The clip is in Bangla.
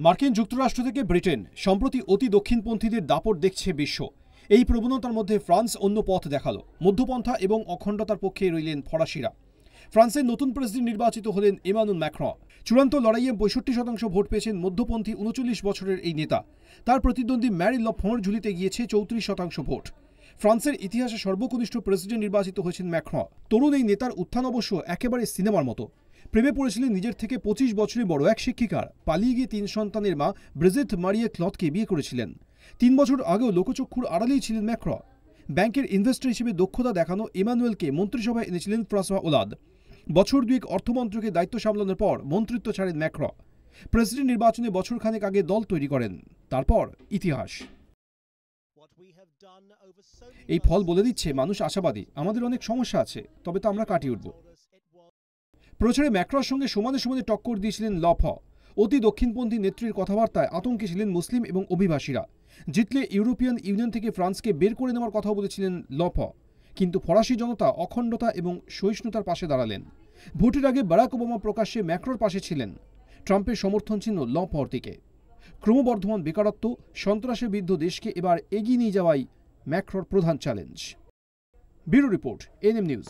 মার্কিন যুক্তরাষ্ট্র থেকে ব্রিটেন সম্প্রতি অতি দক্ষিণপন্থীদের দাপট দেখছে বিশ্ব। এই প্রবণতার মধ্যে ফ্রান্স অন্য পথ দেখালো। মধ্যপন্থা এবং অখণ্ডতার পক্ষে রইলেন ফরাসিরা। ফ্রান্সের নতুন প্রেসিডেন্ট নির্বাচিত হলেন ইমানুয়েল ম্যাক্রঁ। চূড়ান্ত লড়াইয়ে ৬৫% ভোট পেয়েছেন মধ্যপন্থী ৩৯ বছরের এই নেতা। তার প্রতিদ্বন্দ্বী ম্যারি লে পেনের ঝুলিতে গিয়েছে ৩৪% ভোট। ফ্রান্সের ইতিহাসে সর্বকনিষ্ঠ প্রেসিডেন্ট নির্বাচিত হয়েছেন ম্যাক্রঁ। তরুণ এই নেতার উত্থান অবশ্য একেবারে সিনেমার মতো। প্রেমে পড়েছিলেন নিজের থেকে ২৫ বছরের বড় এক শিক্ষিকার। পালিয়ে গিয়ে ৩ সন্তানের মা ব্রিজিট মারিয়ে ক্লদকে বিয়ে করেছিলেন। ৩ বছর আগেও লোকচক্ষুর আড়ালেই ছিলেন ম্যাক্রঁ। ব্যাংকের ইনভেস্টর হিসেবে দক্ষতা দেখানো ইমানুয়েলকে মন্ত্রিসভায় এনেছিলেন ফ্রাঁসোয়া ওলাদ। বছর দুয়েক অর্থমন্ত্রকের দায়িত্ব সামলানোর পর মন্ত্রিত্ব ছাড়েন ম্যাক্রঁ। প্রেসিডেন্ট নির্বাচনে বছরখানেক আগে দল তৈরি করেন। তারপর ইতিহাস। এই ফল বলে দিচ্ছে মানুষ আশাবাদী। আমাদের অনেক সমস্যা আছে, তবে তা আমরা কাটিয়ে উঠব। প্রচারে ম্যাক্রঁর সঙ্গে সমানে সমানে টক্কর দিয়েছিলেন লে পেন। অতি দক্ষিণপন্থী নেত্রীর কথাবার্তায় আতঙ্কে ছিলেন মুসলিম এবং অভিবাসীরা। জিতলে ইউরোপিয়ান ইউনিয়ন থেকে ফ্রান্সকে বের করে নেওয়ার কথা বলেছিলেন লে পেন। কিন্তু ফরাসি জনতা অখণ্ডতা এবং সহিষ্ণুতার পাশে দাঁড়ালেন। ভোটের আগে বারাক ওবামা প্রকাশ্যে ম্যাক্রঁর পাশে ছিলেন। ট্রাম্পের সমর্থন ছিল লে পেনের দিকে। ক্রমবর্ধমান বেকারত্ব, সন্ত্রাসের বিরুদ্ধে দেশকে এবার এগিয়ে নিয়ে যাওয়াই ম্যাক্রঁর প্রধান challenge. Bureau report, NM news.